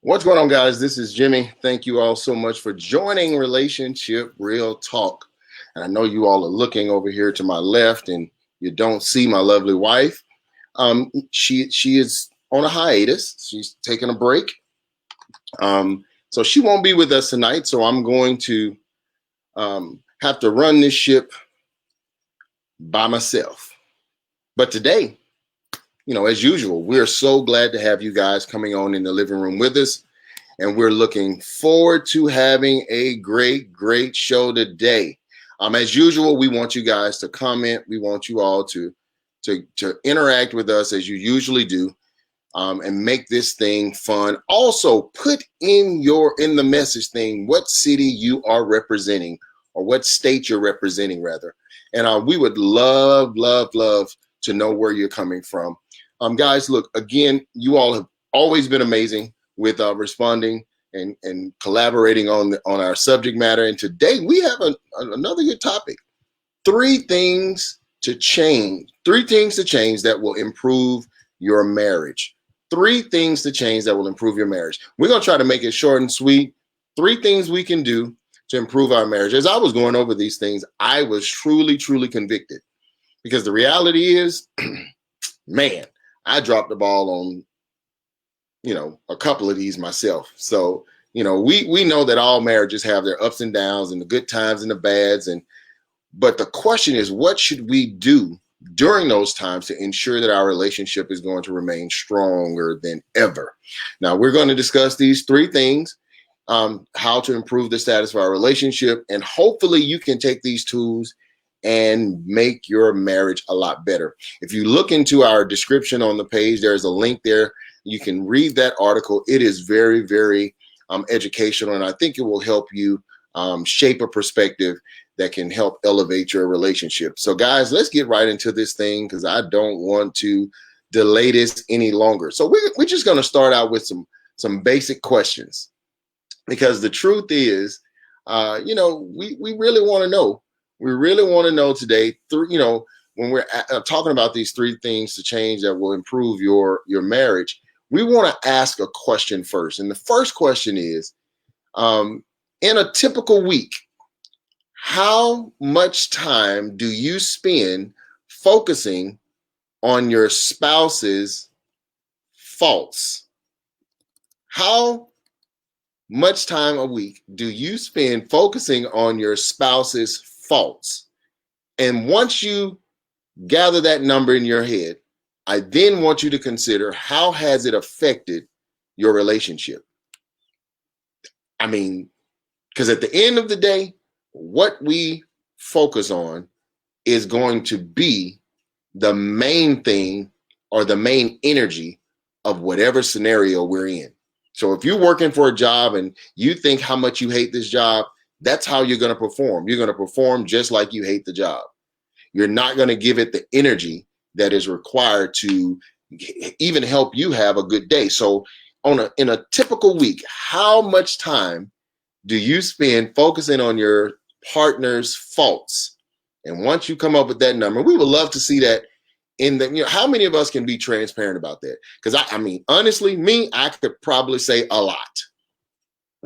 What's going on, guys? This is Jimmy. Thank you all so much for joining Relationship Real Talk. And I know you all are looking over here to my left and you don't see my lovely wife. She is on a hiatus. She's taking a break. So she won't be with us tonight. So I'm going to have to run this ship by myself. But today, as usual, we're so glad to have you guys coming on in the living room with us. And we're looking forward to having a great show today. As usual, we want you guys to comment. We want you all to interact with us as you usually do, and make this thing fun. Also, put in the message thing what city you are representing, or what state you're representing, rather. And we would love to know where you're coming from. Guys, look, again, you all have always been amazing with responding and collaborating on our subject matter. And today we have another good topic: 3 things to change. 3 things to change that will improve your marriage. 3 things to change that will improve your marriage. We're going to try to make it short and sweet. 3 things we can do to improve our marriage. As I was going over these things, I was truly convicted, because the reality is, man, I dropped the ball on a couple of these myself. So, we know that all marriages have their ups and downs, and the good times and the bads. But the question is, what should we do during those times to ensure that our relationship is going to remain stronger than ever? Now, we're going to discuss these 3 things, how to improve the status of our relationship. And hopefully you can take these tools and make your marriage a lot better. If you look into our description on the page, there's a link there. You can read that article. It is very educational, and I think it will help you shape a perspective that can help elevate your relationship. So, guys, let's get right into this thing, because I don't want to delay this any longer. So we're just going to start out with some basic questions, because the truth is, we really want to know. We really want to know today, when we're talking about these 3 things to change that will improve your marriage. We want to ask a question first. And the first question is, in a typical week, how much time do you spend focusing on your spouse's faults? How much time a week do you spend focusing on your spouse's faults? And once you gather that number in your head, I then want you to consider, how has it affected your relationship? I mean, because at the end of the day, what we focus on is going to be the main thing, or the main energy of whatever scenario we're in. So if you're working for a job and you think how much you hate this job, that's how you're going to perform. You're going to perform just like you hate the job. You're not going to give it the energy that is required to even help you have a good day. So in a typical week, how much time do you spend focusing on your partner's faults? And once you come up with that number, we would love to see that how many of us can be transparent about that? Because I mean, honestly, I could probably say a lot.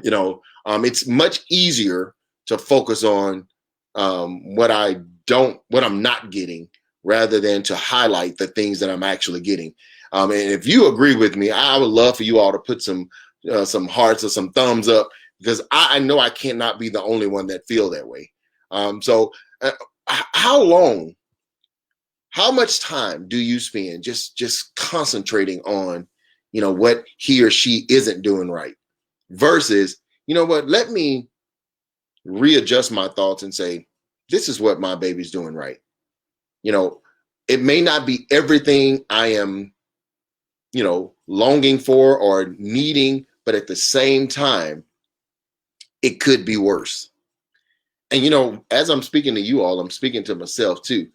It's much easier to focus on what I'm not getting, rather than to highlight the things that I'm actually getting. And if you agree with me, I would love for you all to put some hearts or some thumbs up, because I know I cannot be the only one that feel that way. So how much time do you spend just concentrating on, what he or she isn't doing right, versus, let me readjust my thoughts and say, this is what my baby's doing right. It may not be everything I am, longing for or needing, but at the same time, it could be worse. And, as I'm speaking to you all, I'm speaking to myself too.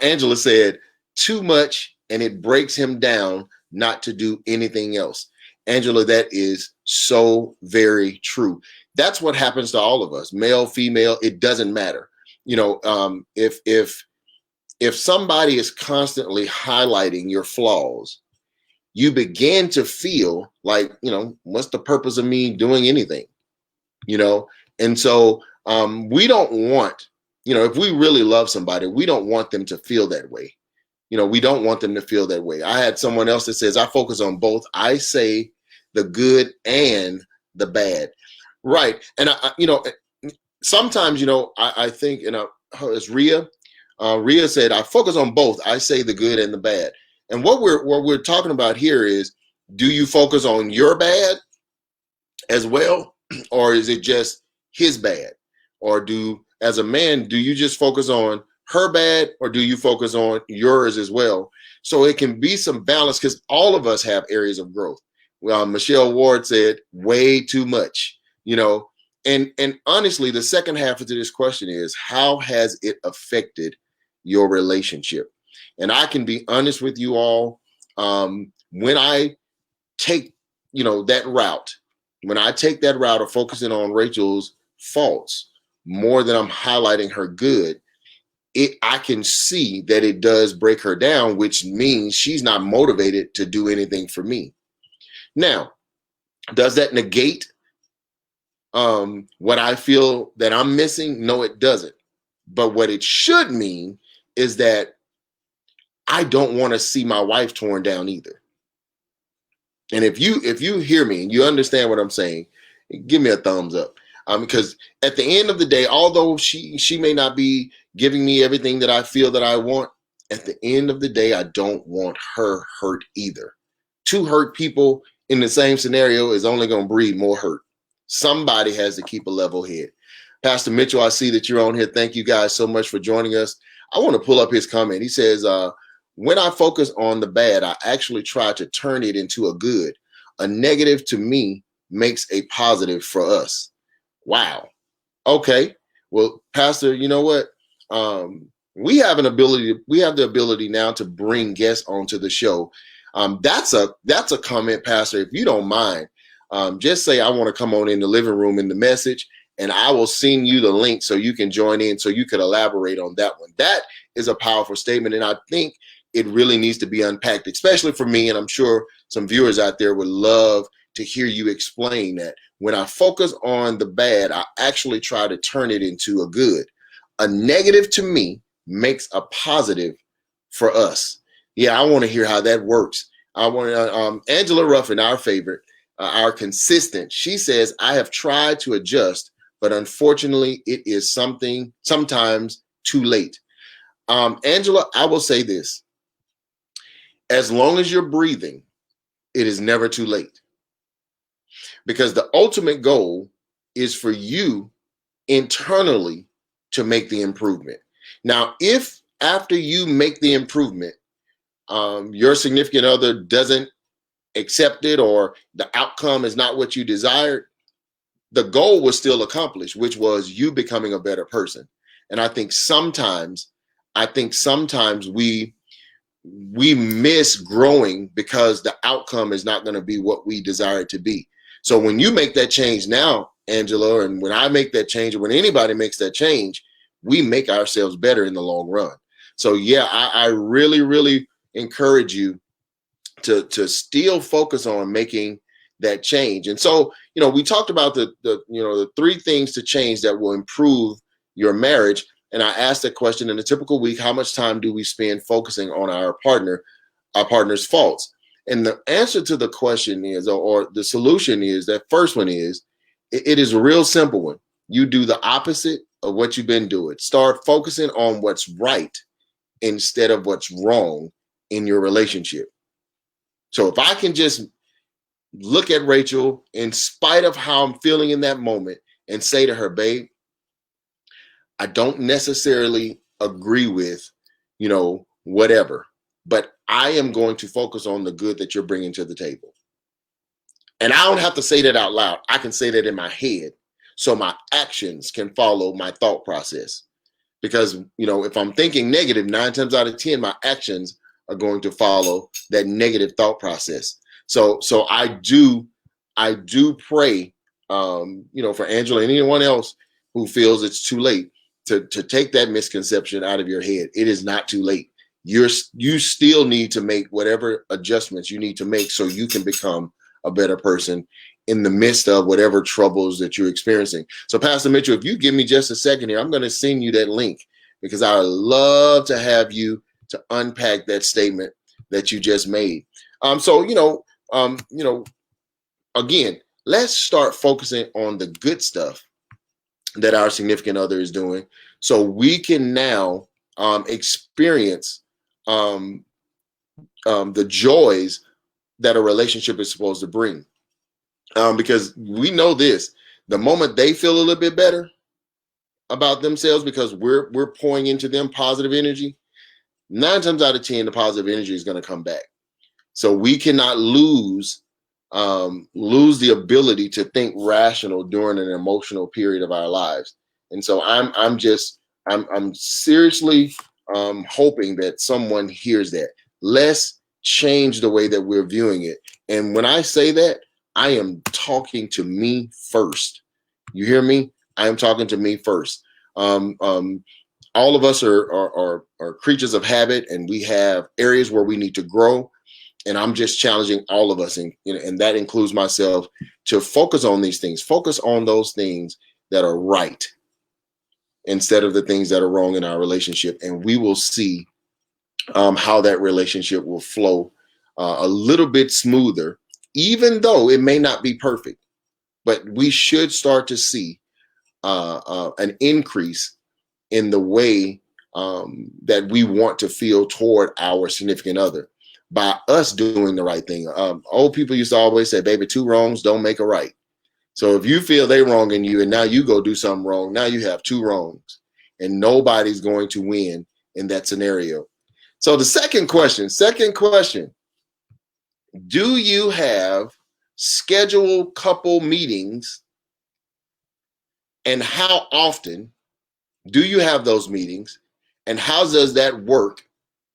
Angela said, too much and it breaks him down not to do anything else. Angela, that is so very true. That's what happens to all of us, male, female, it doesn't matter. If somebody is constantly highlighting your flaws, you begin to feel like, what's the purpose of me doing anything? And so we don't want, if we really love somebody, we don't want them to feel that way. We don't want them to feel that way. I had someone else that says, I focus on both. I say the good and the bad. Right. And sometimes, I think, it's Rhea. Rhea said, I focus on both. I say the good and the bad. And what we're talking about here is, do you focus on your bad as well? Or is it just his bad? Or as a man, do you just focus on her bad, or do you focus on yours as well? So it can be some balance, because all of us have areas of growth. Well, Michelle Ward said way too much, and honestly, the second half of this question is, how has it affected your relationship? And I can be honest with you all. When I take, that route, when I take that route of focusing on Rachel's faults more than I'm highlighting her good, I can see that it does break her down, which means she's not motivated to do anything for me. Now, does that negate what I feel that I'm missing? No, it doesn't. But what it should mean is that I don't want to see my wife torn down either. And if you hear me and you understand what I'm saying, give me a thumbs up. Because at the end of the day, although she may not be giving me everything that I feel that I want, at the end of the day, I don't want her hurt either. Two hurt people in the same scenario is only going to breed more hurt. Somebody has to keep a level head. Pastor Mitchell, I see that you're on here. Thank you guys so much for joining us. I want to pull up his comment. He says, when I focus on the bad, I actually try to turn it into a good. A negative to me makes a positive for us. Wow. Okay. Well, Pastor, you know what? We have the ability now to bring guests onto the show. That's a comment, Pastor. If you don't mind, just say, I want to come on in the living room in the message, and I will send you the link so you can join in, so you could elaborate on that one. That is a powerful statement. And I think it really needs to be unpacked, especially for me. And I'm sure some viewers out there would love to hear you explain that. When I focus on the bad, I actually try to turn it into a good. A negative to me makes a positive for us. Yeah, I want to hear how that works. I want Angela Ruffin, our favorite, our consistent. She says, I have tried to adjust, but unfortunately, it is sometimes too late. Angela, I will say this. As long as you're breathing, it is never too late. Because the ultimate goal is for you internally to make the improvement. Now, if after you make the improvement, your significant other doesn't accept it, or the outcome is not what you desired, the goal was still accomplished, which was you becoming a better person. And I think sometimes we miss growing because the outcome is not going to be what we desire it to be. So when you make that change now, Angela, and when I make that change, or when anybody makes that change, we make ourselves better in the long run. So yeah, I really, really encourage you to still focus on making that change. And so, we talked about the three things to change that will improve your marriage. And I asked that question: in a typical week, how much time do we spend focusing on our partner's faults? And the answer to the question is, or the solution is, that first one is, it is a real simple one. You do the opposite of what you've been doing. Start focusing on what's right instead of what's wrong in your relationship. So if I can just look at Rachel in spite of how I'm feeling in that moment and say to her, babe, I don't necessarily agree with, whatever, but I am going to focus on the good that you're bringing to the table. And I don't have to say that out loud. I can say that in my head, so my actions can follow my thought process. Because, if I'm thinking negative, 9 times out of 10, my actions are going to follow that negative thought process. So I do pray, for Angela and anyone else who feels it's too late, to take that misconception out of your head. It is not too late. you still need to make whatever adjustments you need to make so you can become a better person in the midst of whatever troubles that you're experiencing. So Pastor Mitchell, if you give me just a second here, I'm going to send you that link because I would love to have you to unpack that statement that you just made. So, again, let's start focusing on the good stuff that our significant other is doing so we can now experience the joys that a relationship is supposed to bring. Because we know this, the moment they feel a little bit better about themselves because we're pouring into them positive energy, 9 times out of 10, the positive energy is going to come back. So we cannot lose the ability to think rational during an emotional period of our lives. And so I'm seriously hoping that someone hears that. Let's change the way that we're viewing it. And when I say that, I am talking to me first. You hear me? I am talking to me first. All of us are creatures of habit, and we have areas where we need to grow. And I'm just challenging all of us, and that includes myself, to focus on these things. Focus on those things that are right instead of the things that are wrong in our relationship. And we will see how that relationship will flow a little bit smoother, even though it may not be perfect. But we should start to see an increase in the way that we want to feel toward our significant other by us doing the right thing. Old people used to always say, baby, 2 wrongs don't make a right. So if you feel they wronging you and now you go do something wrong, now you have 2 wrongs and nobody's going to win in that scenario. So the second question, do you have scheduled couple meetings, and how often do you have those meetings, and how does that work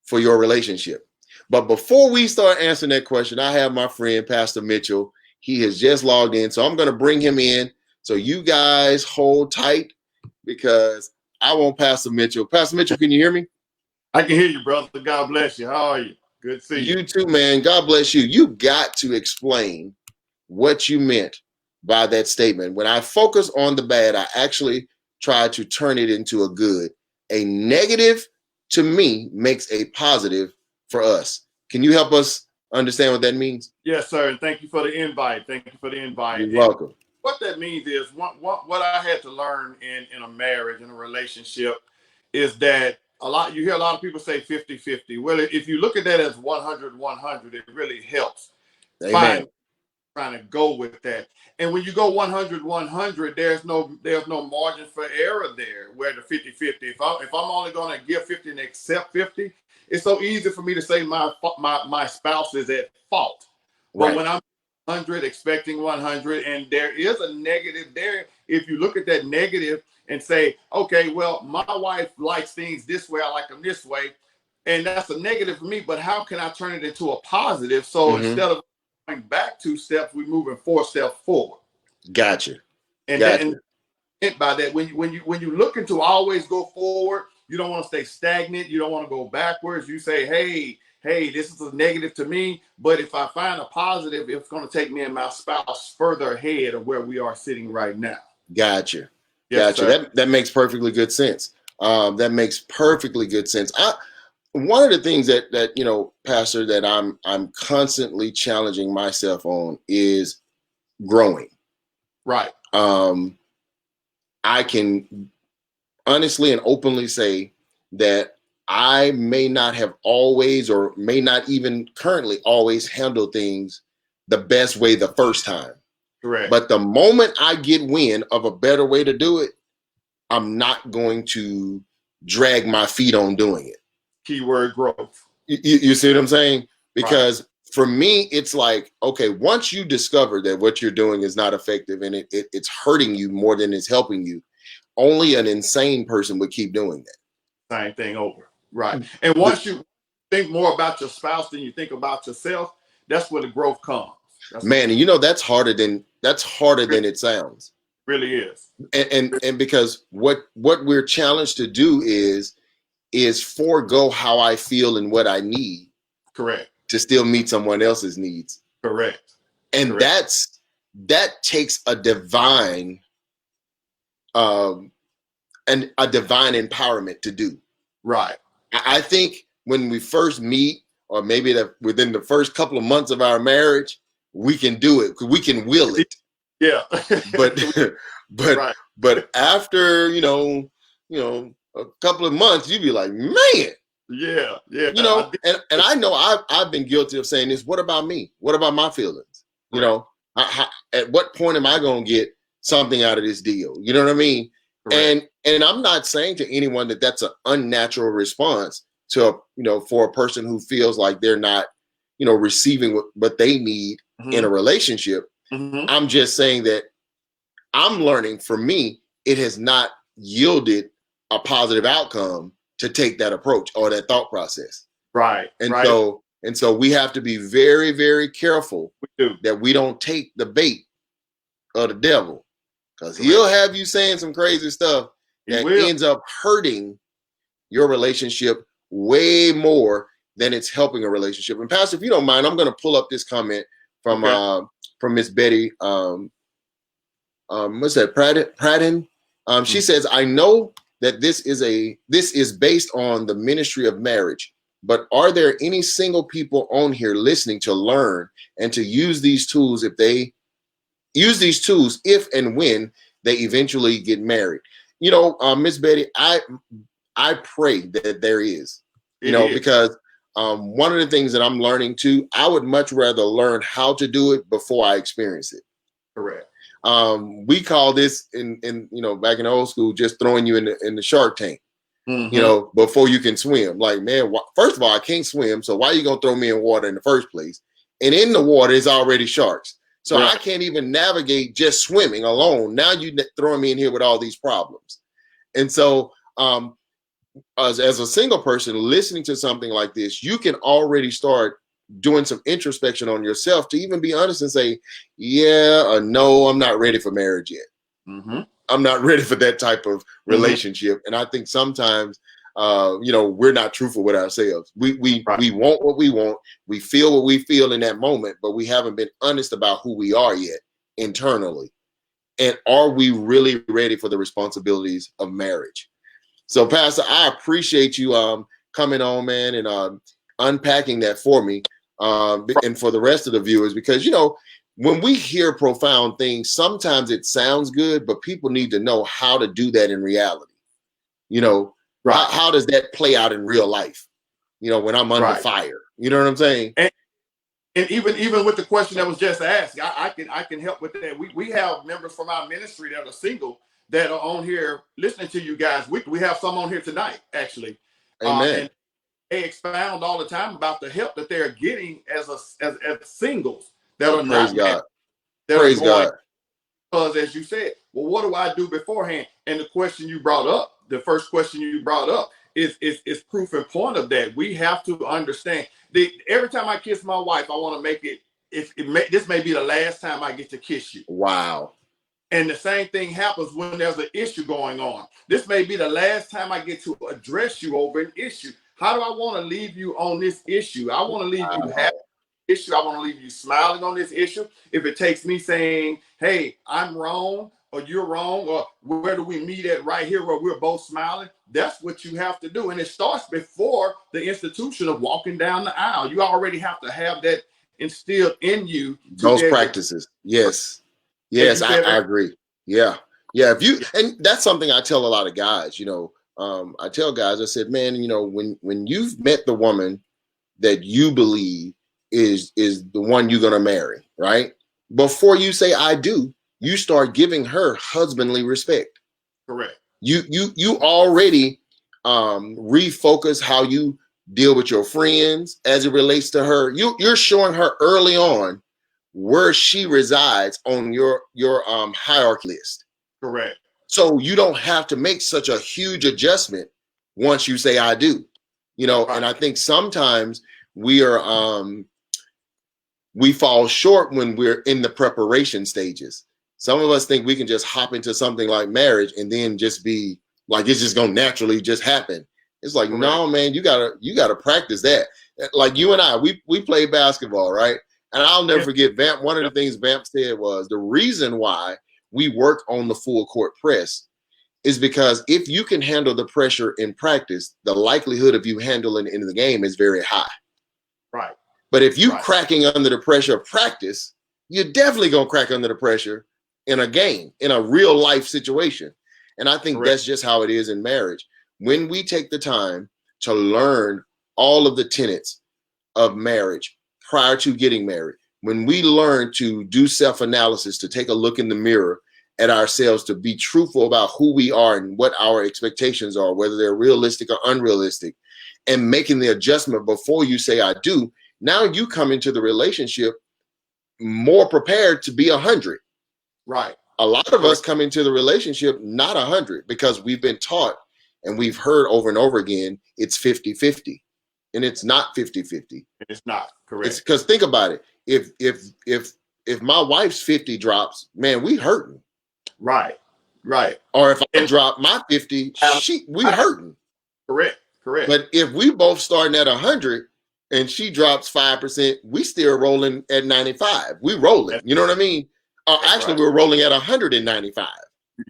for your relationship? But before we start answering that question, I have my friend, Pastor Mitchell. He has just logged in, so I'm going to bring him in. So you guys hold tight because I want Pastor Mitchell. Pastor Mitchell, can you hear me? I can hear you, brother. God bless you. How are you? Good to see you. You too, man. God bless you. You got to explain what you meant by that statement. When I focus on the bad, I actually try to turn it into a good. A negative, to me, makes a positive for us. Can you help us understand what that means? Yes, sir. And thank you for the invite. You're welcome. What that means is what I had to learn in a marriage, in a relationship, is that you hear a lot of people say 50-50. Well, if you look at that as 100-100, it really helps. Amen. Trying to go with that. And when you go 100-100, there's no margin for error there where the 50-50. If I'm only going to give 50 and accept 50, it's so easy for me to say my spouse is at fault. But Right. when I'm 100 expecting 100 and there is a negative there, if you look at that negative and say, okay, well, my wife likes things this way, I like them this way, and that's a negative for me, but how can I turn it into a positive? So instead of going back 2 steps, we're moving 4 steps forward. Gotcha. And by that, when you looking to always go forward, you don't want to stay stagnant. You don't want to go backwards. You say, hey, this is a negative to me, but if I find a positive, it's going to take me and my spouse further ahead of where we are sitting right now. Gotcha. Yes, gotcha. That makes perfectly good sense. That makes perfectly good sense. One of the things that Pastor, that I'm constantly challenging myself on is growing. Right. I can honestly and openly say that I may not have always, or may not even currently always, handle things the best way the first time. Correct. But the moment I get wind of a better way to do it, I'm not going to drag my feet on doing it. Keyword growth. You see what I'm saying? Because for me, it's like, okay, once you discover that what you're doing is not effective and it's hurting you more than it's helping you, only an insane person would keep doing that. Same thing over. Right. And once you think more about your spouse than you think about yourself, that's where the growth comes. Man, that's harder than it sounds. Really is. And because what we're challenged to do is is forego how I feel and what I need Correct. to still meet someone else's needs. Correct. And Correct. that takes a divine and a divine empowerment to do. Right. I think when we first meet, or maybe within the first couple of months of our marriage, we can do it because we can will it. Yeah. But Right. but after a couple of months, you'd be like, man. Yeah. Yeah. And I know I've been guilty of saying this. What about me? What about my feelings? Right. At what point am I going to get something out of this deal? You know what I mean? Correct. And I'm not saying to anyone that that's an unnatural response to for a person who feels like they're not receiving what they need in a relationship. I'm just saying that I'm learning. For me, it has not yielded a positive outcome to take that approach or that thought process. Right. And right. so we have to be very, very careful that we don't take the bait of the devil, because he'll have you saying some crazy stuff that ends up hurting your relationship way more than it's helping a relationship. And Pastor, if you don't mind, I'm going to pull up this comment from Miss Betty. What's that? Pradden. She says, I know that this is based on the ministry of marriage, but are there any single people on here listening to learn and to use these tools if and when they eventually get married? Miss Betty, I pray that there is, because one of the things that I'm learning too, I would much rather learn how to do it before I experience it. Correct. We call this in back in the old school, just throwing you in the shark tank, before you can swim. Like, man, first of all, I can't swim, so why are you gonna throw me in water in the first place? And in the water is already sharks, so I can't even navigate just swimming alone. Now you throwing me in here with all these problems. And so as a single person listening to something like this, you can already start doing some introspection on yourself to even be honest and say, no, I'm not ready for marriage yet. I'm not ready for that type of relationship. And I think sometimes, we're not truthful with ourselves. We want what we want. We feel what we feel in that moment, but we haven't been honest about who we are yet internally. And are we really ready for the responsibilities of marriage? So, Pastor, I appreciate you coming on, man, and unpacking that for me and for the rest of the viewers, because, when we hear profound things, sometimes it sounds good, but people need to know how to do that in reality. How does that play out in real life? When I'm under fire, you know what I'm saying? And even with the question that was just asked, I can help with that. We have members from our ministry that are single that are on here listening to you guys. We have some on here tonight, actually. Amen. And they expound all the time about the help that they're getting as singles that are not married. Praise God. Because as you said, well, what do I do beforehand? And the question you brought up, the first question you brought up is proof and point of that. We have to understand every time I kiss my wife, I want to make it, this may be the last time I get to kiss you. Wow. And the same thing happens when there's an issue going on. This may be the last time I get to address you over an issue. How do I want to leave you on this issue? I want to leave you happy. Issue. I want to leave you smiling on this issue. If it takes me saying, hey, I'm wrong or you're wrong, or where do we meet at right here where we're both smiling, that's what you have to do. And it starts before the institution of walking down the aisle. You already have to have that instilled in you. Those practices. Yes. Yes, I agree. Yeah. And that's something I tell a lot of guys, I tell guys, I said, man, when you've met the woman that you believe is the one you're going to marry, right? Before you say I do, you start giving her husbandly respect. Correct. You already refocus how you deal with your friends as it relates to her. You're showing her early on where she resides on your hierarchy list. Correct. So you don't have to make such a huge adjustment once you say I do. And I think sometimes we fall short when we're in the preparation stages. Some of us think we can just hop into something like marriage and then just be like, it's just going to naturally just happen. It's like, Correct. no, man, you gotta practice that. Like you and I, we played basketball, right? And I'll never Yes. forget Vamp. One of the Yep. things Vamp said was the reason why we work on the full court press is because if you can handle the pressure in practice, the likelihood of you handling it in the game is very high. Right. But if you Right. cracking under the pressure of practice, you're definitely gonna crack under the pressure in a game, in a real life situation. And I think Correct. that's just how it is in marriage. When we take the time to learn all of the tenets of marriage prior to getting married, when we learn to do self-analysis, to take a look in the mirror at ourselves, to be truthful about who we are and what our expectations are, whether they're realistic or unrealistic, and making the adjustment before you say I do, now you come into the relationship more prepared to be 100. Right. A lot of us Correct. come into the relationship not 100 because we've been taught and we've heard over and over again it's 50-50, and it's not 50-50. It's not It's correct. because think about it. If my wife's 50 drops, man, we hurting. Right. Right. Or if I And drop my 50, we I, hurting. correct. Correct. But if we both starting at 100 and she drops 5%, we still rolling at 95. We rolling. That's, You know what I mean? that's Actually, right. we're rolling at 195.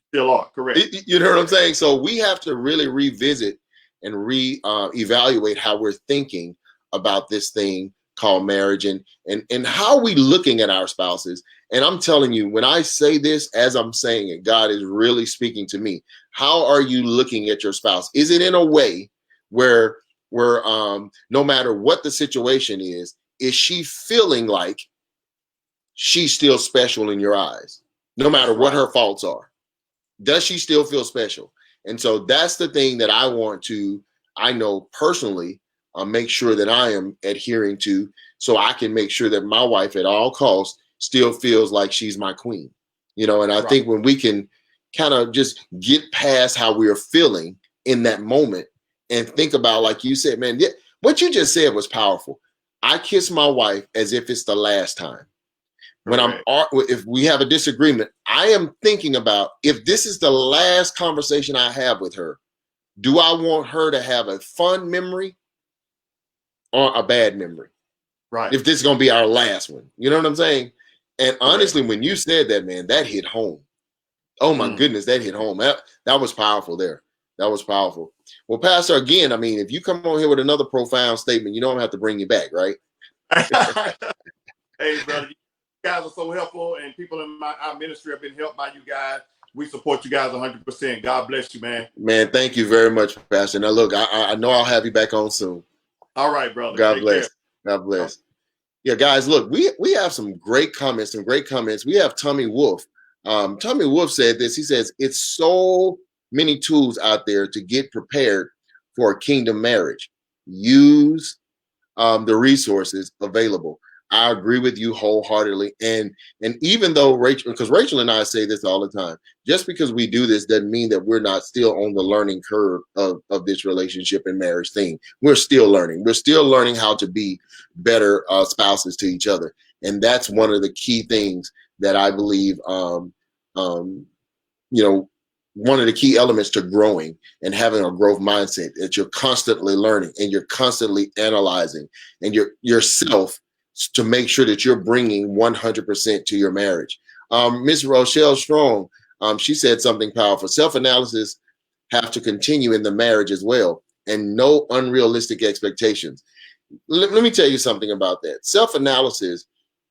Still are correct. You know what I'm saying? So we have to really revisit and evaluate how we're thinking about this thing called marriage, and how we looking at our spouses. And I'm telling you, when I say this, as I'm saying it, God is really speaking to me. How are you looking at your spouse? Is it in a way where no matter what the situation is she feeling like she's still special in your eyes, no matter That's what right. her faults are? Does she still feel special? And so that's the thing that I want to, I know personally, make sure that I am adhering to, so I can make sure that my wife at all costs still feels like she's my queen. And I Right. think when we can kind of just get past how we are feeling in that moment and think about, like you said, man, what you just said was powerful. I kiss my wife as if it's the last time. When Correct. if we have a disagreement, I am thinking about, if this is the last conversation I have with her, do I want her to have a fun memory or a bad memory? Right. If this is going to be our last one, you know what I'm saying? And honestly, Correct. when you said that, man, that hit home. Oh my Mm. goodness, that hit home. That was powerful there. That was powerful. Well, Pastor, again, I mean, if you come on here with another profound statement, you don't have to bring you back, right? Hey, brother, you guys are so helpful, and people in our ministry have been helped by you guys. We support you guys 100%. God bless you, man. Man, thank you very much, Pastor. Now, look, I know I'll have you back on soon. All right, brother. God Take bless. care. God bless. Yeah, guys, look, we have some great comments, We have Tommy Wolf. Tommy Wolf said this. He says, it's so many tools out there to get prepared for a kingdom marriage. Use the resources available. I agree with you wholeheartedly. And even though because Rachel and I say this all the time, just because we do this doesn't mean that we're not still on the learning curve of this relationship and marriage thing. We're still learning. We're still learning how to be better spouses to each other. And that's one of the key things that I believe, one of the key elements to growing and having a growth mindset, that you're constantly learning and you're constantly analyzing and yourself to make sure that you're bringing 100% to your marriage. Miss Rochelle Strong, she said something powerful. Self-analysis have to continue in the marriage as well, and no unrealistic expectations. Let me tell you something about that. Self-analysis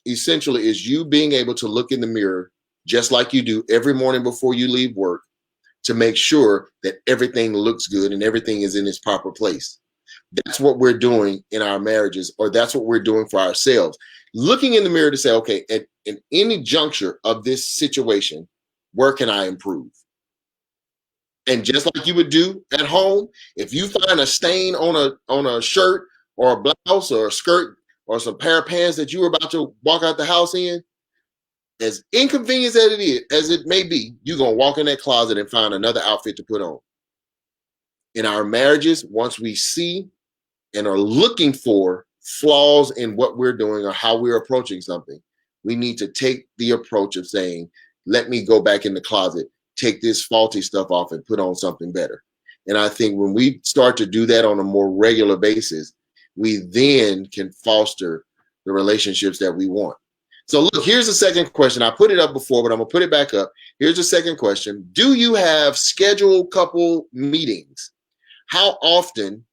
essentially is you being able to look in the mirror just like you do every morning before you leave work, to make sure that everything looks good and everything is in its proper place. That's what we're doing in our marriages, or that's what we're doing for ourselves. Looking in the mirror to say, okay, at any juncture of this situation, where can I improve? And just like you would do at home, if you find a stain on a shirt or a blouse or a skirt or some pair of pants that you were about to walk out the house in, as inconvenient as it may be, you're going to walk in that closet and find another outfit to put on. In our marriages, once we see and are looking for flaws in what we're doing or how we're approaching something, we need to take the approach of saying, let me go back in the closet, take this faulty stuff off and put on something better. And I think when we start to do that on a more regular basis, we then can foster the relationships that we want. So look, here's the second question. I put it up before, but I'm gonna put it back up. Here's the second question. Do you have scheduled couple meetings? How often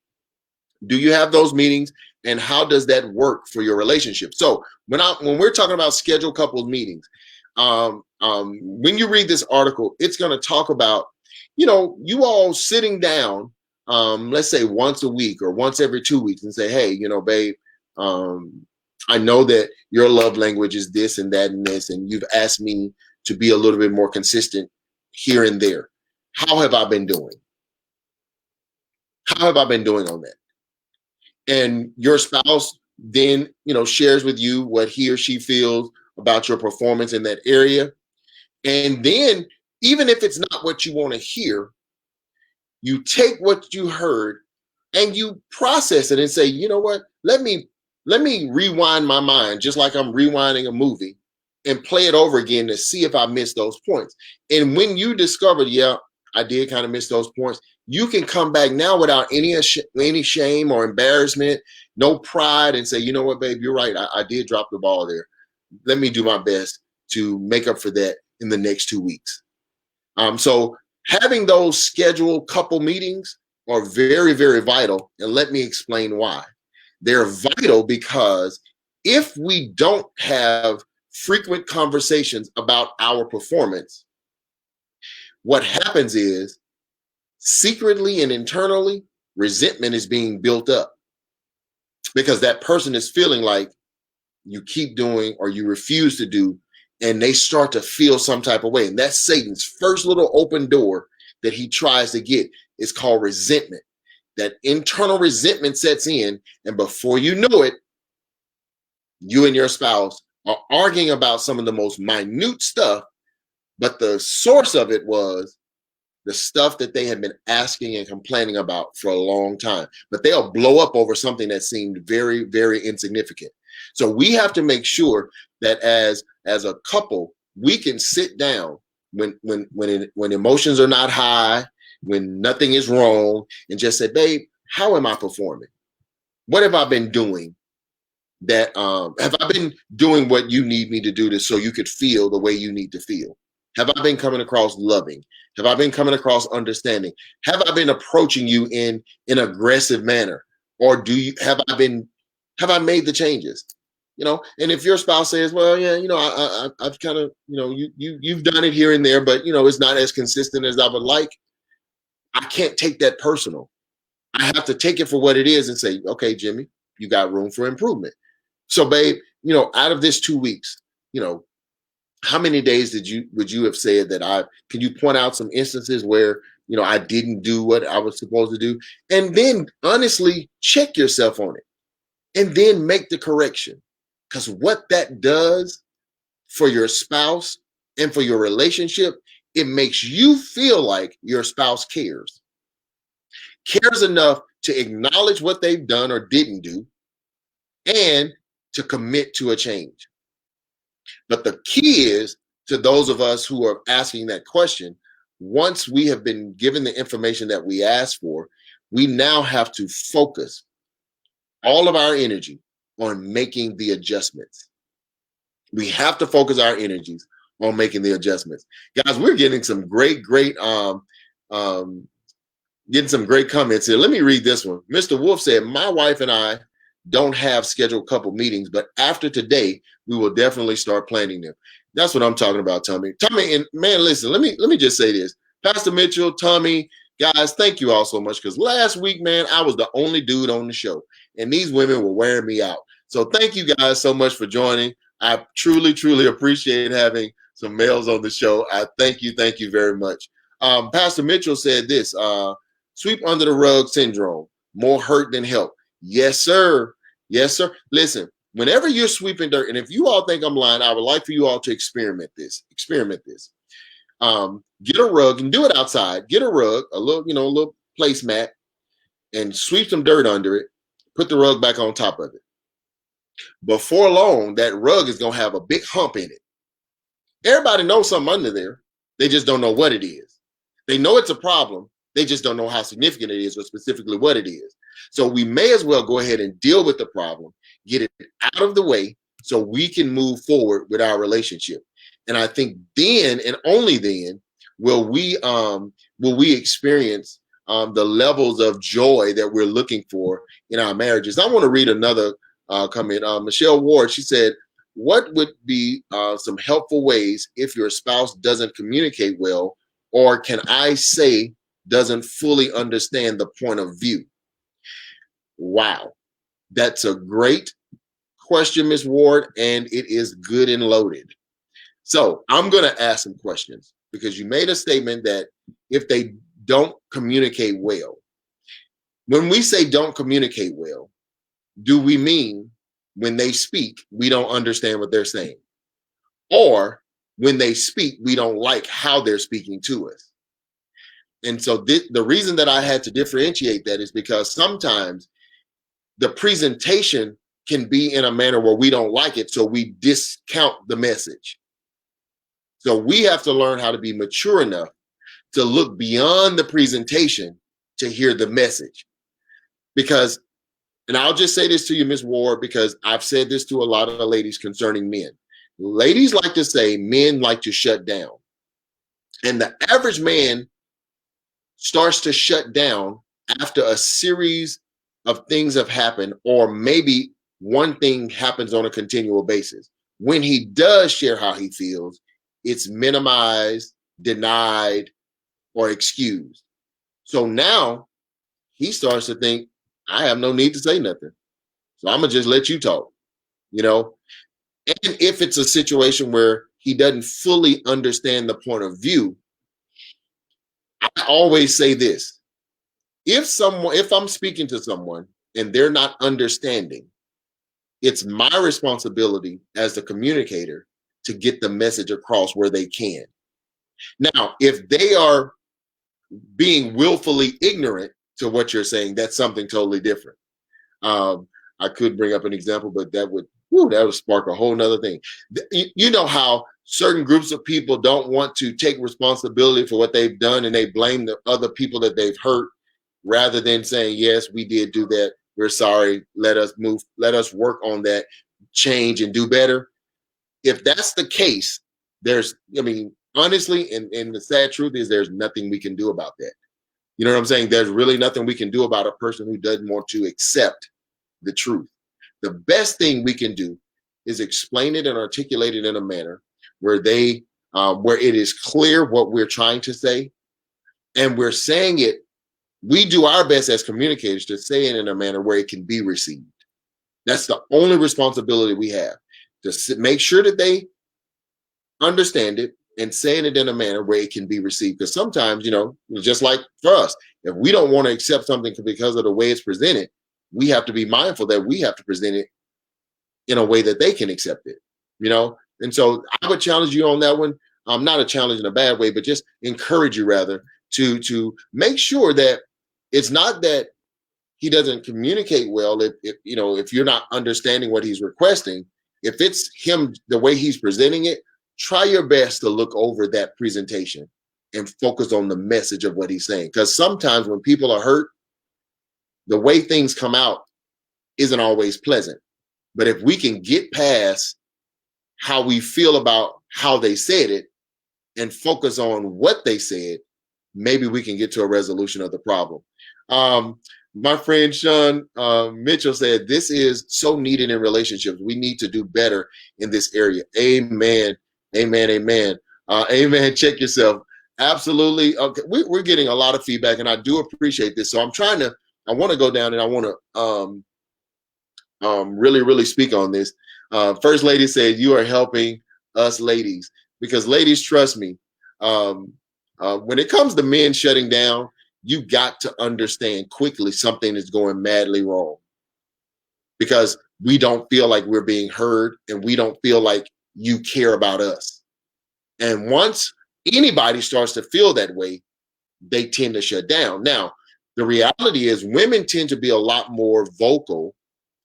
do you have those meetings, and how does that work for your relationship? So when we're talking about scheduled couples meetings, when you read this article, it's going to talk about, you all sitting down, let's say once a week or once every 2 weeks, and say, hey, babe, I know that your love language is this and that and this, and you've asked me to be a little bit more consistent here and there. How have I been doing? How have I been doing on that? And your spouse then, shares with you what he or she feels about your performance in that area. And then, even if it's not what you want to hear, you take what you heard and you process it and say, you know what, let me rewind my mind, just like I'm rewinding a movie, and play it over again to see if I missed those points. And when you discover, yeah, I did kind of miss those points, you can come back now without any shame or embarrassment, no pride, and say, you know what, babe, you're right. I did drop the ball there. Let me do my best to make up for that in the next 2 weeks. So having those scheduled couple meetings are very, very vital. And let me explain why. They're vital because if we don't have frequent conversations about our performance, what happens is secretly and internally, resentment is being built up because that person is feeling like you keep doing or you refuse to do, and they start to feel some type of way. And that's Satan's first little open door that he tries to get. Is called resentment. That internal resentment sets in, and before you know it, you and your spouse are arguing about some of the most minute stuff, but the source of it was the stuff that they had been asking and complaining about for a long time. But they'll blow up over something that seemed very, very insignificant. So we have to make sure that as a couple, we can sit down when emotions are not high, when nothing is wrong, and just say, babe, how am I performing? What have I been doing? That have I been doing what you need me to do so you could feel the way you need to feel? Have I been coming across loving? Have I been coming across understanding? Have I been approaching you in an aggressive manner? Or have I made the changes? And if your spouse says, well, yeah, I've kind of, you've done it here and there, but it's not as consistent as I would like. I can't take that personal. I have to take it for what it is and say, okay, Jimmy, you got room for improvement. So, babe, out of this 2 weeks, how many days would you have said that can you point out some instances where, I didn't do what I was supposed to do? And then honestly check yourself on it and then make the correction. Because what that does for your spouse and for your relationship, it makes you feel like your spouse cares enough to acknowledge what they've done or didn't do and to commit to a change. But the key is, to those of us who are asking that question, once we have been given the information that we asked for, we now have to focus all of our energy on making the adjustments. We have to focus our energies on making the adjustments. Guys, we're getting some great comments here. Let me read this one. Mr. Wolf said, my wife and I don't have scheduled couple meetings, but after today, we will definitely start planning them. That's what I'm talking about, Tommy. Tommy, and man, listen, let me just say this. Pastor Mitchell, Tommy, guys, thank you all so much, because last week, man, I was the only dude on the show, and these women were wearing me out. So thank you guys so much for joining. I truly, truly appreciate having some males on the show. I thank you very much. Pastor Mitchell said this, sweep under the rug syndrome, more hurt than help. Yes, sir. Yes, sir. Listen, whenever you're sweeping dirt, and if you all think I'm lying, I would like for you all to experiment this. Get a rug and do it outside. Get a rug, a little placemat, and sweep some dirt under it. Put the rug back on top of it. Before long, that rug is going to have a big hump in it. Everybody knows something under there. They just don't know what it is. They know it's a problem. They just don't know how significant it is or specifically what it is. So we may as well go ahead and deal with the problem, get it out of the way so we can move forward with our relationship. And I think then and only then will we experience the levels of joy that we're looking for in our marriages. I want to read another comment. Michelle Ward, she said, what would be some helpful ways if your spouse doesn't communicate well, or can I say doesn't fully understand the point of view? Wow, that's a great question, Ms. Ward, and it is good and loaded. So I'm going to ask some questions because you made a statement that if they don't communicate well, when we say don't communicate well, do we mean when they speak, we don't understand what they're saying? Or when they speak, we don't like how they're speaking to us? And so the reason that I had to differentiate that is because sometimes the presentation can be in a manner where we don't like it, so we discount the message. So we have to learn how to be mature enough to look beyond the presentation to hear the message. Because, and I'll just say this to you, Ms. Ward, because I've said this to a lot of ladies concerning men. Ladies like to say men like to shut down. And the average man starts to shut down after a series of things have happened, or maybe one thing happens on a continual basis. When he does share how he feels, it's minimized, denied, or excused. So now he starts to think, I have no need to say nothing. So I'm going to just let you talk, you know? And if it's a situation where he doesn't fully understand the point of view, I always say this. If I'm speaking to someone and they're not understanding, it's my responsibility as the communicator to get the message across where they can. Now, if they are being willfully ignorant to what you're saying, that's something totally different. I could bring up an example, but that would spark a whole nother thing. You know how certain groups of people don't want to take responsibility for what they've done, and they blame the other people that they've hurt, rather than saying, yes, we did do that. We're sorry. Let us work on that, change and do better. If that's the case, honestly, and the sad truth is there's nothing we can do about that. You know what I'm saying? There's really nothing we can do about a person who doesn't want to accept the truth. The best thing we can do is explain it and articulate it in a manner where where it is clear what we're trying to say, and we're saying it. We do our best as communicators to say it in a manner where it can be received. That's the only responsibility we have, to make sure that they understand it and saying it in a manner where it can be received. Because sometimes, just like for us, if we don't want to accept something because of the way it's presented, we have to be mindful that we have to present it in a way that they can accept it, And so I would challenge you on that one. Not a challenge in a bad way, but just encourage you rather to make sure that it's not that he doesn't communicate well. If you're not understanding what he's requesting, if it's him, the way he's presenting it, try your best to look over that presentation and focus on the message of what he's saying. Because sometimes when people are hurt, the way things come out isn't always pleasant. But if we can get past how we feel about how they said it and focus on what they said, maybe we can get to a resolution of the problem. My friend Sean Mitchell said, this is so needed in relationships. We need to do better in this area. Amen. Amen. Amen. Amen. Check yourself. Absolutely. Okay. We're getting a lot of feedback, and I do appreciate this. So I want to go down and I want to really, really speak on this. First Lady said, you are helping us ladies, because ladies, trust me, when it comes to men shutting down, you got to understand quickly something is going madly wrong, because we don't feel like we're being heard, and we don't feel like you care about us. And once anybody starts to feel that way, they tend to shut down. Now, the reality is women tend to be a lot more vocal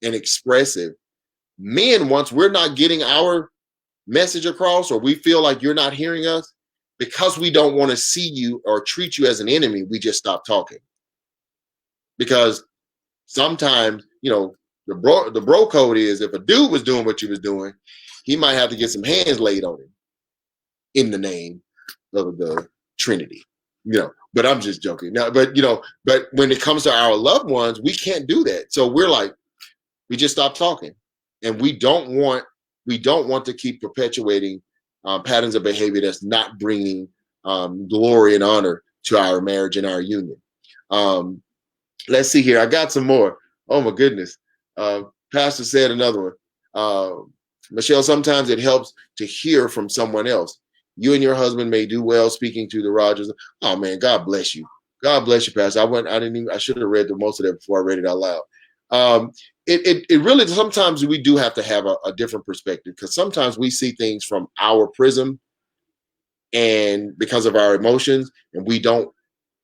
and expressive. Men, once we're not getting our message across, or we feel like you're not hearing us, because we don't want to see you or treat you as an enemy, we just stop talking. Because sometimes, the bro code is, if a dude was doing what you was doing, he might have to get some hands laid on him in the name of the Trinity. But I'm just joking. Now, but when it comes to our loved ones, we can't do that. So we're like, we just stop talking, and we don't want to keep perpetuating patterns of behavior that's not bringing glory and honor to our marriage and our union. Let's see here. I got some more. Oh my goodness. Pastor said another one. Michelle, sometimes it helps to hear from someone else. You and your husband may do well speaking to the Rogers. Oh man, God bless you. God bless you, Pastor. I should have read most of that before I read it out loud. It really, sometimes we do have to have a different perspective, because sometimes we see things from our prism and because of our emotions, and we don't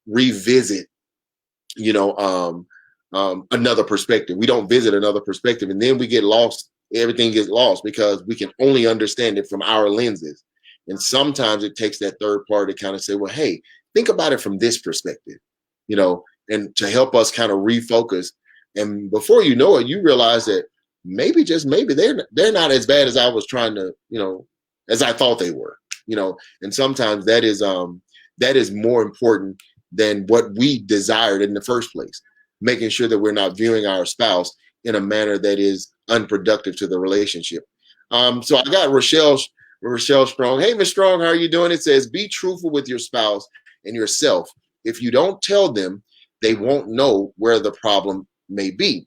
revisit another perspective. We don't visit another perspective, and then we get lost. Everything gets lost because we can only understand it from our lenses. And sometimes it takes that third party to kind of say, well, hey, think about it from this perspective, and to help us kind of refocus. And before you know it, you realize that maybe, just maybe, they're not as bad as I was trying to, as I thought they were, and sometimes that is more important than what we desired in the first place, making sure that we're not viewing our spouse in a manner that is unproductive to the relationship. So I got Rochelle Strong. Hey, Miss Strong, how are you doing? It says, be truthful with your spouse and yourself. If you don't tell them, they won't know where the problem may be.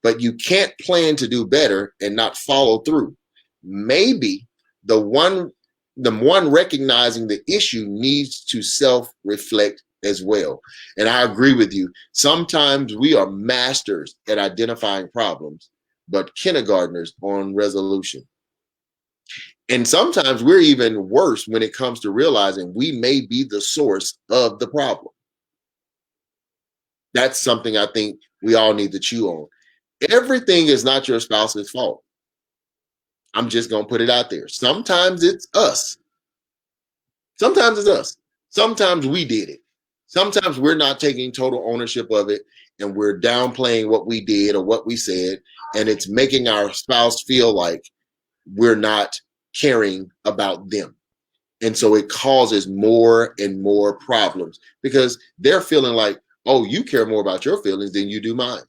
But you can't plan to do better and not follow through. Maybe the one recognizing the issue needs to self-reflect as well. And I agree with you. Sometimes we are masters at identifying problems, but kindergartners on resolution. And sometimes we're even worse when it comes to realizing we may be the source of the problem. That's something I think we all need to chew on. Everything is not your spouse's fault. I'm just going to put it out there. Sometimes it's us. Sometimes it's us. Sometimes we did it. Sometimes we're not taking total ownership of it, and we're downplaying what we did or what we said, and it's making our spouse feel like we're not caring about them. And so it causes more and more problems, because they're feeling like, oh, you care more about your feelings than you do mine.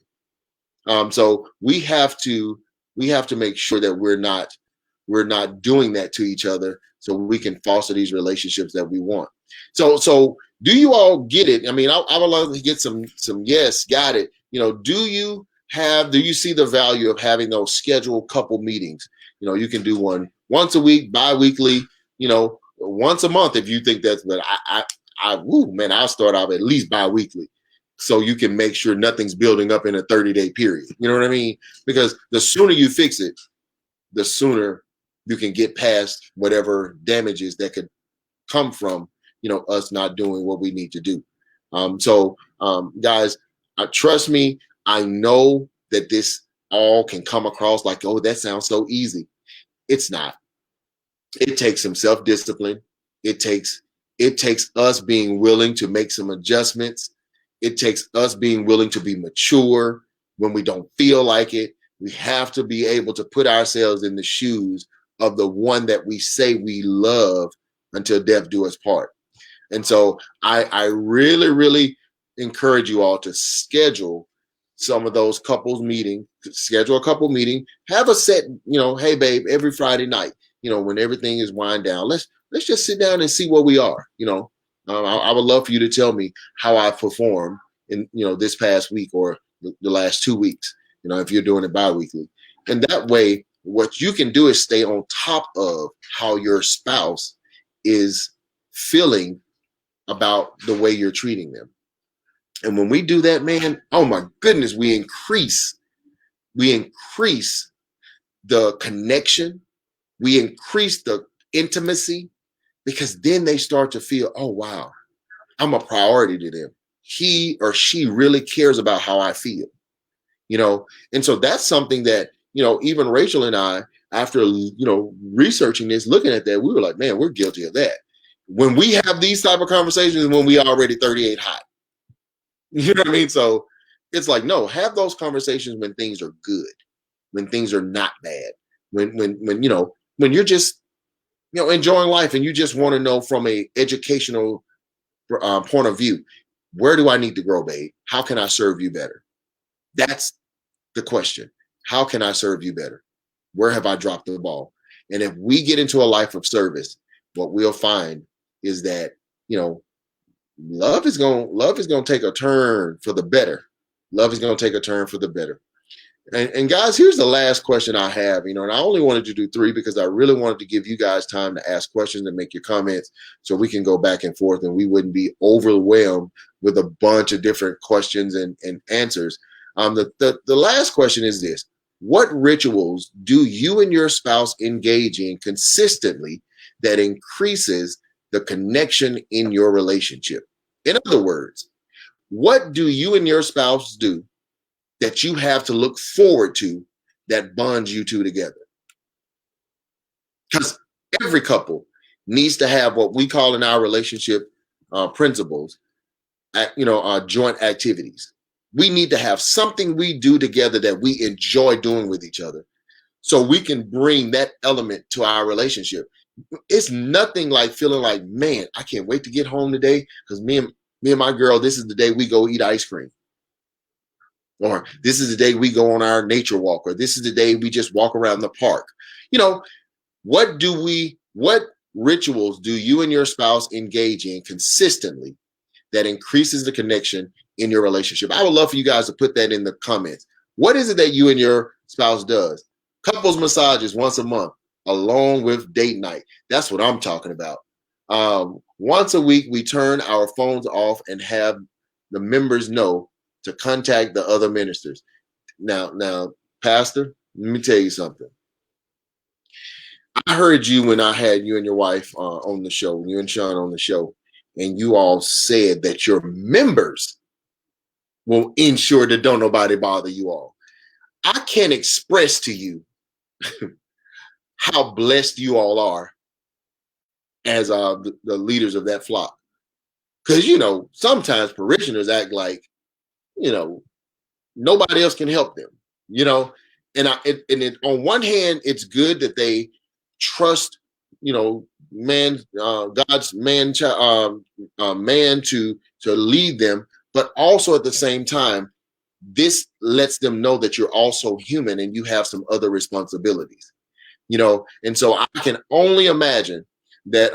So we have to make sure that we're not doing that to each other, so we can foster these relationships that we want. So do you all get it? I mean, I would love to get some yes, got it. Do you see the value of having those scheduled couple meetings? You can do one once a week, bi-weekly, once a month if you think that's, but I'll start off at least bi-weekly, so you can make sure nothing's building up in a 30-day period. You know what I mean? Because the sooner you fix it, the sooner you can get past whatever damages that could come from, us not doing what we need to do. Guys, trust me, I know that this all can come across like, oh, that sounds so easy. It's not. It takes some self-discipline. It takes us being willing to make some adjustments. It takes us being willing to be mature when we don't feel like it. We have to be able to put ourselves in the shoes of the one that we say we love until death do us part. And so I really, really encourage you all to schedule some of those couples meeting, schedule a couple meeting, have a set, hey babe, every Friday night, when everything is wind down, let's just sit down and see where we are. I would love for you to tell me how I performed in, this past week or the last 2 weeks, if you're doing it bi-weekly. And that way, what you can do is stay on top of how your spouse is feeling about the way you're treating them. And when we do that, man, oh my goodness, we increase the connection, we increase the intimacy, because then they start to feel, oh wow, I'm a priority to them. He or she really cares about how I feel, and so that's something that, even Rachel and I, after, researching this, looking at that, we were like, man, we're guilty of that. When we have these type of conversations, when we already 38 hot, you know what I mean? So it's like, no, have those conversations when things are good, when things are not bad, when when you're just enjoying life and you just want to know from a educational point of view, where do I need to grow, babe? How can I serve you better? That's the question. How can I serve you better? Where have I dropped the ball? And if we get into a life of service, what we'll find is that, love is going to take a turn for the better. Love is going to take a turn for the better. And guys, here's the last question I have, and I only wanted to do 3 because I really wanted to give you guys time to ask questions and make your comments so we can go back and forth and we wouldn't be overwhelmed with a bunch of different questions and answers. The last question is this: what rituals do you and your spouse engage in consistently that increases the connection in your relationship? In other words, what do you and your spouse do that you have to look forward to that bonds you two together? Because every couple needs to have what we call in our relationship principles, joint activities. We need to have something we do together that we enjoy doing with each other so we can bring that element to our relationship. It's nothing like feeling like, man, I can't wait to get home today because me and my girl, this is the day we go eat ice cream. Or this is the day we go on our nature walk, or this is the day we just walk around the park. What rituals do you and your spouse engage in consistently that increases the connection in your relationship? I would love for you guys to put that in the comments. What is it that you and your spouse does? Couples massages once a month, along with date night. That's what I'm talking about. Once a week, we turn our phones off and have the members know to contact the other ministers. Now, Pastor, let me tell you something. I heard you when I had you and your wife on the show, you and Sean on the show, and you all said that your members will ensure that don't nobody bother you all. I can't express to you how blessed you all are as the leaders of that flock. Because, sometimes parishioners act like, nobody else can help them, and on one hand, it's good that they trust, God's man to lead them, but also at the same time, this lets them know that you're also human and you have some other responsibilities, and so I can only imagine that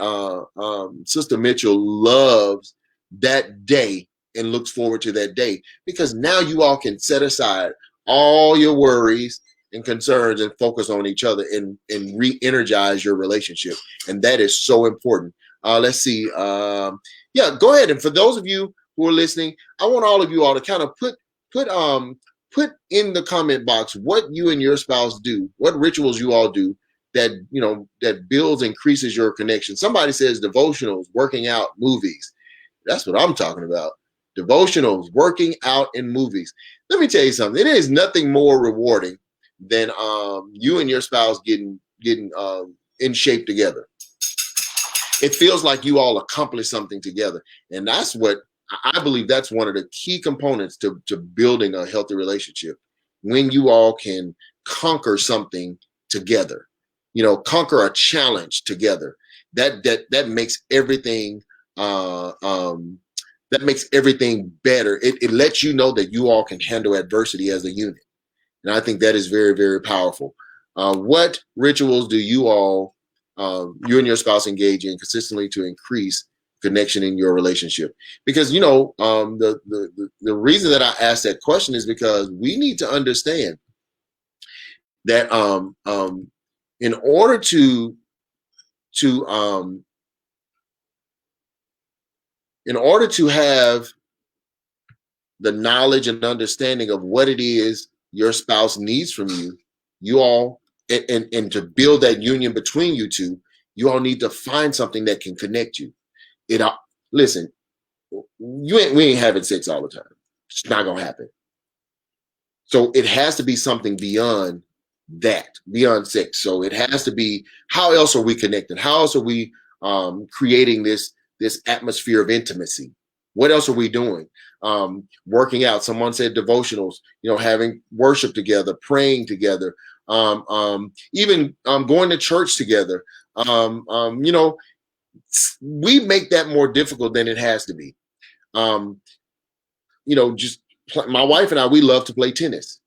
Sister Mitchell loves that day and looks forward to that day, because now you all can set aside all your worries and concerns and focus on each other and re-energize your relationship. And that is so important. Let's see. Go ahead. And for those of you who are listening, I want all of you all to kind of put in the comment box what you and your spouse do, what rituals you all do that, that builds, increases your connection. Somebody says devotionals, working out, movies. That's what I'm talking about. Devotionals, working out, and movies. Let me tell you something. It is nothing more rewarding than you and your spouse getting in shape together. It feels like you all accomplished something together, and that's what I believe. That's one of the key components to building a healthy relationship. When you all can conquer something together, conquer a challenge together. That makes everything. That makes everything better. It lets you know that you all can handle adversity as a unit. And I think that is very, very powerful. What rituals do you all, you and your spouse engage in consistently to increase connection in your relationship? Because, the reason that I asked that question is because we need to understand that in order to have the knowledge and understanding of what it is your spouse needs from you, you all, and to build that union between you two, you all need to find something that can connect you. Listen, we ain't having sex all the time. It's not gonna happen. So it has to be something beyond that, beyond sex. So it has to be, how else are we connected? How else are we creating this atmosphere of intimacy. What else are we doing? Working out. Someone said devotionals. Having worship together, praying together, even going to church together. We make that more difficult than it has to be. Um, just my wife and I, we love to play tennis.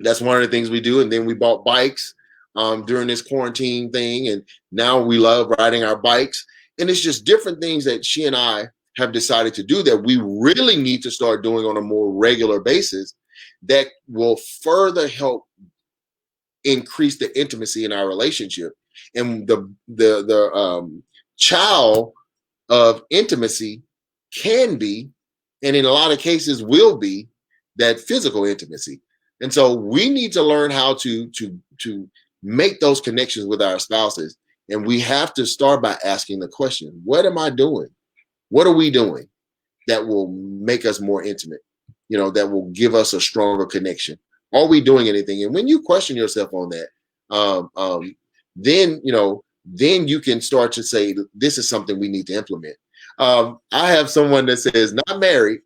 That's one of the things we do. And then we bought bikes during this quarantine thing. And now we love riding our bikes. And it's just different things that she and I have decided to do that we really need to start doing on a more regular basis that will further help increase the intimacy in our relationship. And the child of intimacy can be, and in a lot of cases will be, that physical intimacy. And so we need to learn how to make those connections with our spouses. And we have to start by asking the question, what am I doing? What are we doing that will make us more intimate? That will give us a stronger connection. Are we doing anything? And when you question yourself on that, then then you can start to say, this is something we need to implement. I have someone that says, not married.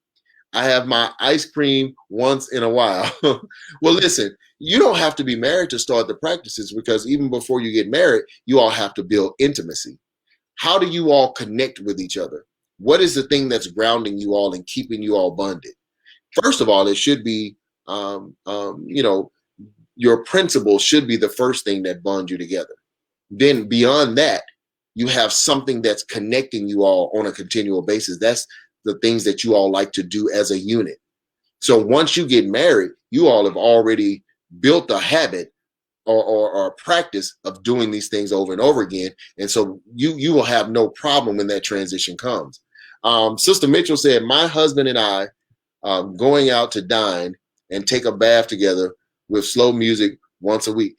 I have my ice cream once in a while. Well, listen, you don't have to be married to start the practices, because even before you get married, you all have to build intimacy. How do you all connect with each other? What is the thing that's grounding you all and keeping you all bonded? First of all, it should be, your principles should be the first thing that bond you together. Then beyond that, you have something that's connecting you all on a continual basis. That's the things that you all like to do as a unit. So once you get married, you all have already built a habit or a practice of doing these things over and over again. And so you will have no problem when that transition comes. Sister Mitchell said, my husband and I going out to dine and take a bath together with slow music once a week.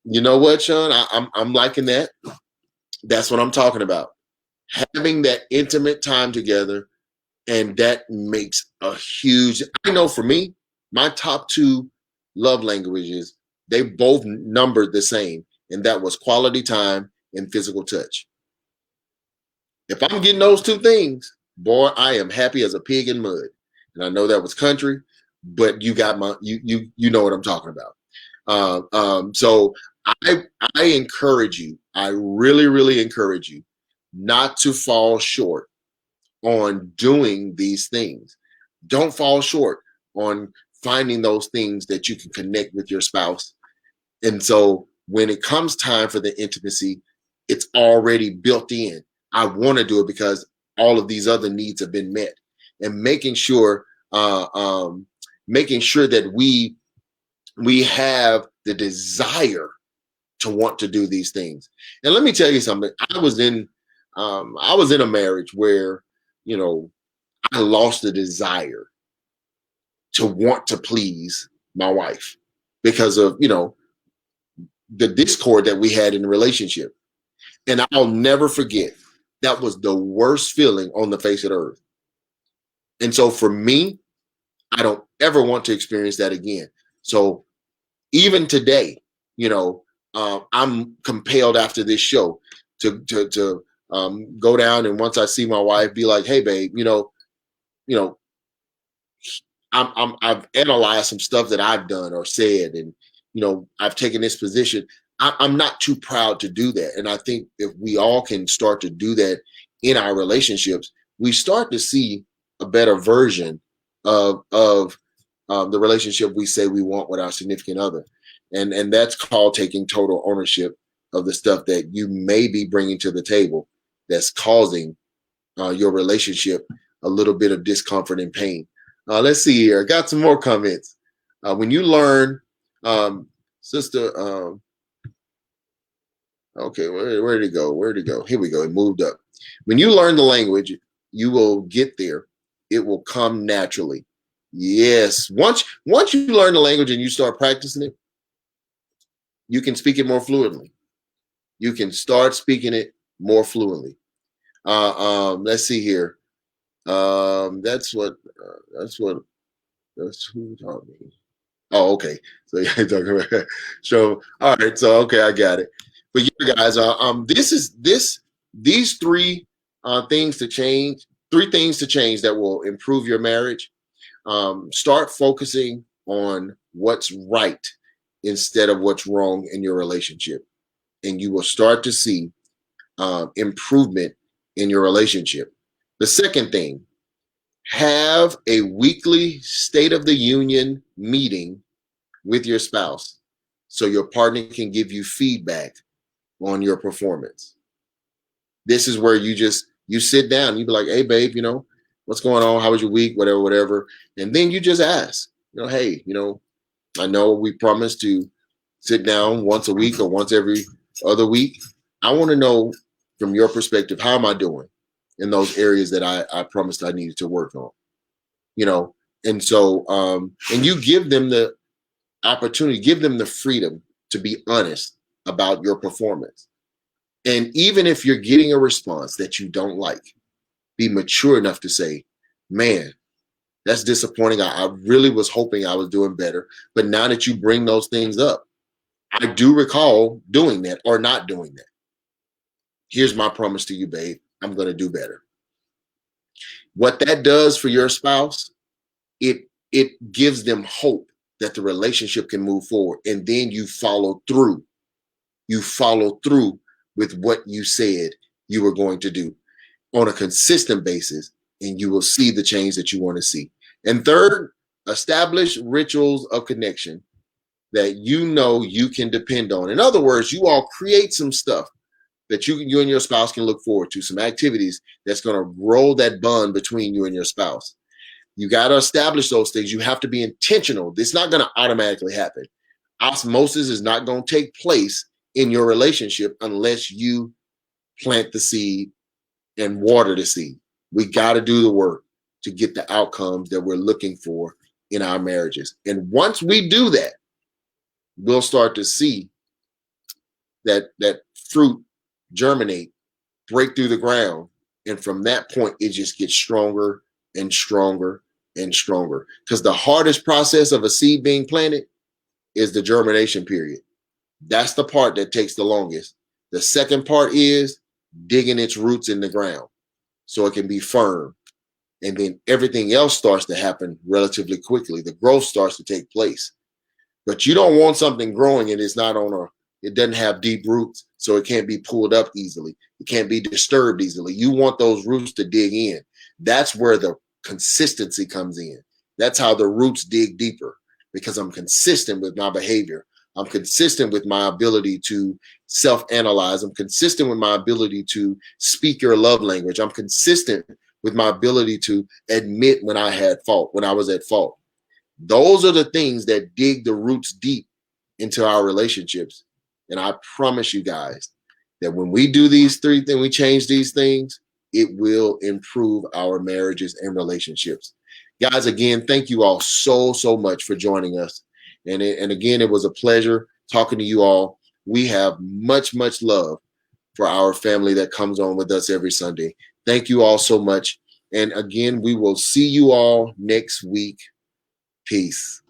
You know what, Sean? I'm liking that. That's what I'm talking about. Having that intimate time together, and that makes a huge. I know for me, my top two love languages, they both numbered the same, and that was quality time and physical touch. If I'm getting those two things, boy, I am happy as a pig in mud. And I know that was country, but you got you know what I'm talking about. So I encourage you. I really, really encourage you not to fall short on doing these things. Don't fall short on finding those things that you can connect with your spouse. And so when it comes time for the intimacy, it's already built in. I want to do it because all of these other needs have been met, and making sure that we have the desire to want to do these things. And let me tell you something. I was in a marriage where, I lost the desire to want to please my wife because of, the discord that we had in the relationship. And I'll never forget, that was the worst feeling on the face of the earth. And so for me, I don't ever want to experience that again. So even today, I'm compelled after this show to go down, and once I see my wife, be like, hey babe, you know, I've analyzed some stuff that I've done or said, and I've taken this position. I'm not too proud to do that, and I think if we all can start to do that in our relationships, we start to see a better version of the relationship we say we want with our significant other, and that's called taking total ownership of the stuff that you may be bringing to the table that's causing your relationship a little bit of discomfort and pain. Let's see here. I got some more comments. When you learn, sister, okay, where did it go? Where did it go? Here we go. It moved up. When you learn the language, you will get there. It will come naturally. Yes. Once you learn the language and you start practicing it, you can speak it more fluently. You can start speaking it more fluently. Let's see here. That's who taught me. Oh, okay. So you're talking about. So all right. So okay, I got it. But yeah, guys, these three things to change, three things to change that will improve your marriage. Start focusing on what's right instead of what's wrong in your relationship, and you will start to see improvement in your relationship. The second thing, have a weekly State of the Union meeting with your spouse so your partner can give you feedback on your performance. This is where you sit down, you be like, hey babe, what's going on? How was your week? Whatever, whatever. And then you just ask, hey, I know we promised to sit down once a week or once every other week. I want to know from your perspective, how am I doing in those areas that I promised I needed to work on? You know, and so and you give them the opportunity, give them the freedom to be honest about your performance. And even if you're getting a response that you don't like, be mature enough to say, man, that's disappointing. I really was hoping I was doing better. But now that you bring those things up, I do recall doing that or not doing that. Here's my promise to you, babe. I'm going to do better. What that does for your spouse, it gives them hope that the relationship can move forward. And then you follow through. You follow through with what you said you were going to do on a consistent basis, and you will see the change that you want to see. And third, establish rituals of connection that you can depend on. In other words, you all create some stuff that you and your spouse can look forward to, some activities that's going to grow that bond between you and your spouse. You got to establish those things. You have to be intentional. It's not going to automatically happen. Osmosis is not going to take place in your relationship unless you plant the seed and water the seed. We got to do the work to get the outcomes that we're looking for in our marriages. And once we do that, we'll start to see that fruit germinate, break through the ground. And from that point, it just gets stronger and stronger and stronger. Because the hardest process of a seed being planted is the germination period. That's the part that takes the longest. The second part is digging its roots in the ground so it can be firm. And then everything else starts to happen relatively quickly. The growth starts to take place. But you don't want something growing and it doesn't have deep roots, so it can't be pulled up easily. It can't be disturbed easily. You want those roots to dig in. That's where the consistency comes in. That's how the roots dig deeper, because I'm consistent with my behavior. I'm consistent with my ability to self-analyze. I'm consistent with my ability to speak your love language. I'm consistent with my ability to admit when I was at fault. Those are the things that dig the roots deep into our relationships. And I promise you guys that when we do these three things, we change these things, it will improve our marriages and relationships. Guys, again, thank you all so much for joining us. And again, it was a pleasure talking to you all. We have much love for our family that comes on with us every Sunday. Thank you all so much. And again, we will see you all next week. Peace.